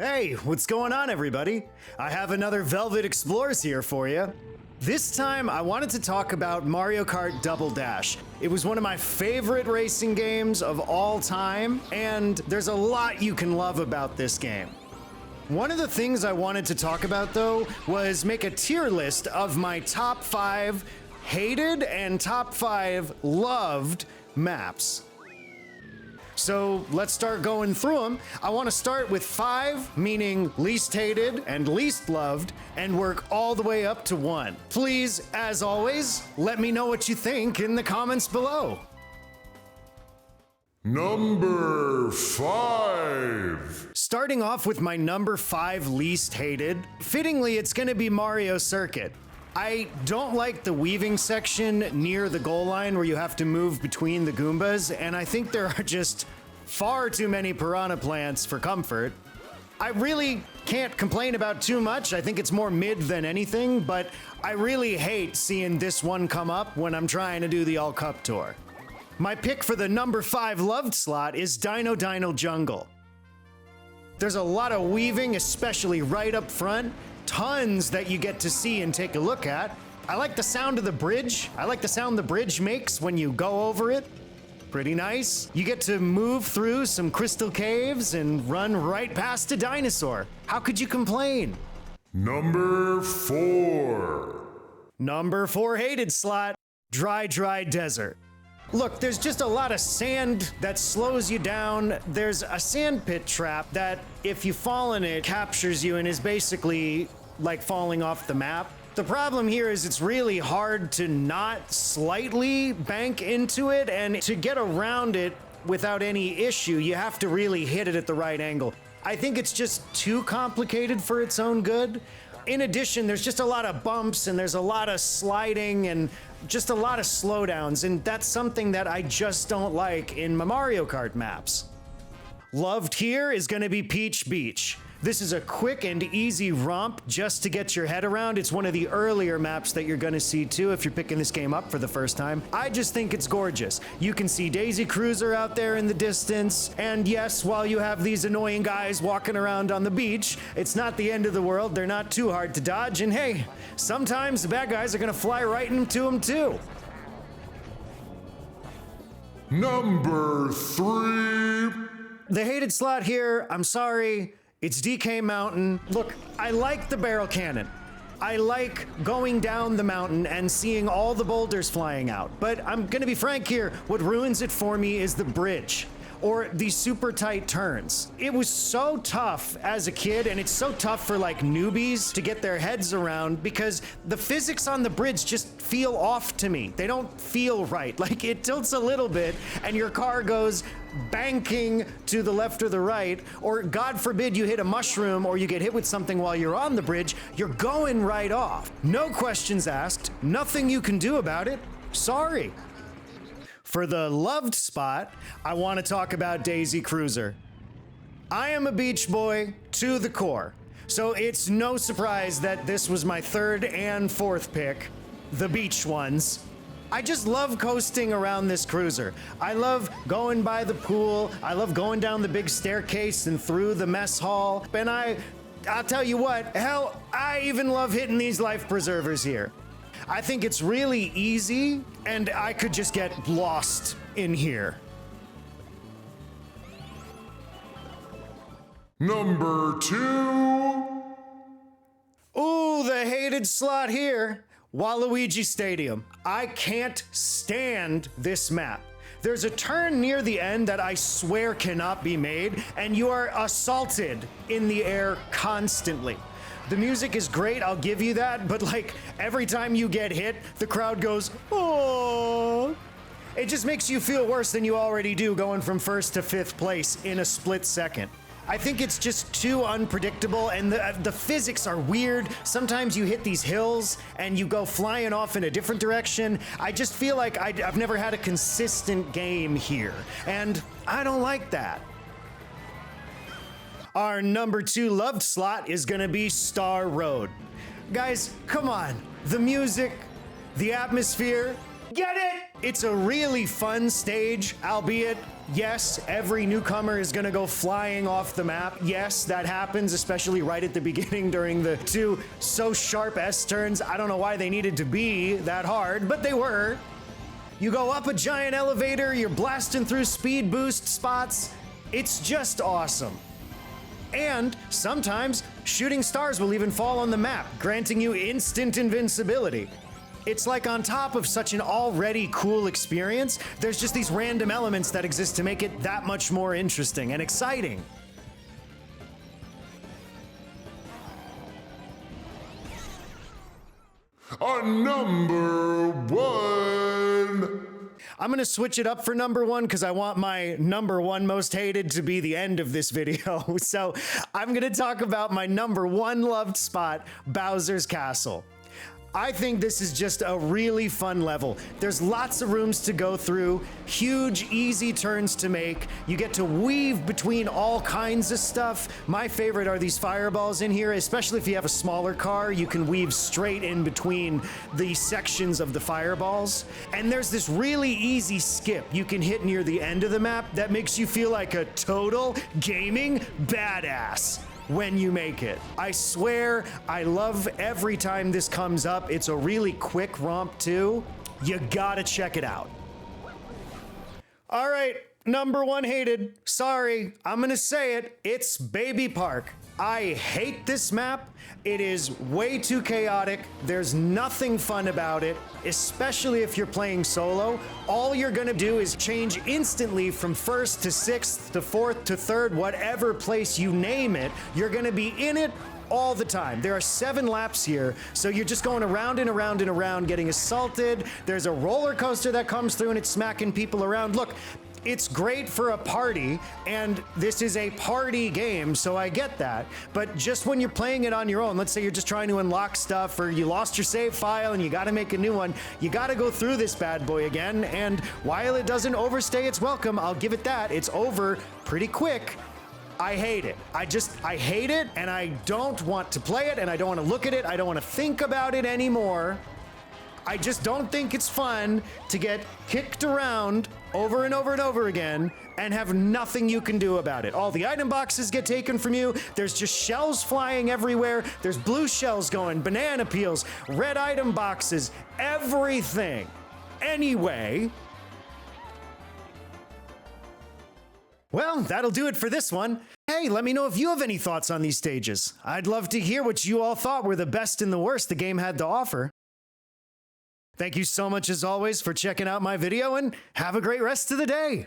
Hey, what's going on, everybody? I have another Velvet Explorers here for you. This time, I wanted to talk about Mario Kart Double Dash. It was one of my favorite racing games of all time, and there's a lot you can love about this game. One of the things I wanted to talk about, though, was make a tier list of my top 5 hated and top 5 loved maps. So let's start going through them. I want to start with 5, meaning least hated and least loved, and work all the way up to 1. Please, as always, let me know what you think in the comments below. Number 5. Starting off with my number 5 least hated, fittingly it's gonna be Mario Circuit. I don't like the weaving section near the goal line where you have to move between the Goombas, and I think there are just far too many piranha plants for comfort. I really can't complain about too much. I think it's more mid than anything, but I really hate seeing this one come up when I'm trying to do the All Cup Tour. My pick for the number 5 loved slot is Dino Jungle. There's a lot of weaving, especially right up front. Tons that you get to see and take a look at. I like the sound of the bridge. I like the sound the bridge makes when you go over it. Pretty nice. You get to move through some crystal caves and run right past a dinosaur. How could you complain? Number 4. Number 4 hated slot, Dry Desert. Look, there's just a lot of sand that slows you down. There's a sand pit trap that, if you fall in it, captures you and is basically like falling off the map. The problem here is it's really hard to not slightly bank into it, and to get around it without any issue, you have to really hit it at the right angle. I think it's just too complicated for its own good. In addition, there's just a lot of bumps and there's a lot of sliding and just a lot of slowdowns, and that's something that I just don't like in my Mario Kart maps. Loved here is gonna be Peach Beach. This is a quick and easy romp just to get your head around. It's one of the earlier maps that you're gonna see too if you're picking this game up for the first time. I just think it's gorgeous. You can see Daisy Cruiser out there in the distance, and yes, while you have these annoying guys walking around on the beach, it's not the end of the world. They're not too hard to dodge, and hey, sometimes the bad guys are gonna fly right into them too. Number 3. The hated slot here, I'm sorry, it's DK Mountain. Look, I like the barrel cannon. I like going down the mountain and seeing all the boulders flying out. But I'm gonna be frank here, what ruins it for me is the bridge, or the super tight turns. It was so tough as a kid, and it's so tough for like newbies to get their heads around because the physics on the bridge just feel off to me. They don't feel right. Like it tilts a little bit and your car goes banking to the left or the right, or God forbid you hit a mushroom or you get hit with something while you're on the bridge, you're going right off. No questions asked, nothing you can do about it. Sorry. For the loved spot, I want to talk about Daisy Cruiser. I am a beach boy to the core, so it's no surprise that this was my 3rd and 4th pick, the beach ones. I just love coasting around this cruiser. I love going by the pool, I love going down the big staircase and through the mess hall, and I'll tell you what, hell, I even love hitting these life preservers here. I think it's really easy, and I could just get lost in here. Number 2. Ooh, the hated slot here, Waluigi Stadium. I can't stand this map. There's a turn near the end that I swear cannot be made, and you are assaulted in the air constantly. The music is great, I'll give you that, but like every time you get hit, the crowd goes, oh. It just makes you feel worse than you already do going from 1st to 5th place in a split second. I think it's just too unpredictable, and the physics are weird. Sometimes you hit these hills and you go flying off in a different direction. I just feel like I've never had a consistent game here, and I don't like that. Our number 2 loved slot is gonna be Star Road. Guys, come on. The music, the atmosphere, Get it? It's a really fun stage, albeit, yes, every newcomer is gonna go flying off the map. Yes, that happens, especially right at the beginning during the 2 so sharp S-turns. I don't know why they needed to be that hard, but they were. You go up a giant elevator, you're blasting through speed boost spots. It's just awesome. And sometimes shooting stars will even fall on the map, granting you instant invincibility. It's like on top of such an already cool experience, there's just these random elements that exist to make it that much more interesting and exciting. Number 1. I'm gonna switch it up for number 1 because I want my number 1 most hated to be the end of this video. So I'm gonna talk about my number 1 loved spot, Bowser's Castle. I think this is just a really fun level. There's lots of rooms to go through, huge, easy turns to make. You get to weave between all kinds of stuff. My favorite are these fireballs in here, especially if you have a smaller car, you can weave straight in between the sections of the fireballs. And there's this really easy skip you can hit near the end of the map that makes you feel like a total gaming badass when you make it. I swear, I love every time this comes up. It's a really quick romp too. You gotta check it out. All right, number 1 hated. Sorry, I'm gonna say it. It's Baby Park. I hate this map. It is way too chaotic. There's nothing fun about it, especially if you're playing solo. All you're gonna do is change instantly from 1st to 6th to 4th to 3rd, whatever place you name it. You're gonna be in it all the time. There are 7 laps here, so you're just going around and around and around getting assaulted. There's a roller coaster that comes through and it's smacking people around. Look, it's great for a party, and this is a party game, so I get that. But just when you're playing it on your own, let's say you're just trying to unlock stuff, or you lost your save file and you gotta make a new one, you gotta go through this bad boy again, and while it doesn't overstay its welcome, I'll give it that, it's over pretty quick. I hate it. I hate it, and I don't want to play it, and I don't want to look at it, I don't want to think about it anymore. I just don't think it's fun to get kicked around over and over and over again and have nothing you can do about it. All the item boxes get taken from you. There's just shells flying everywhere. There's blue shells going, banana peels, red item boxes, everything. Anyway, well, that'll do it for this one. Hey, let me know if you have any thoughts on these stages. I'd love to hear what you all thought were the best and the worst the game had to offer. Thank you so much as always for checking out my video, and have a great rest of the day.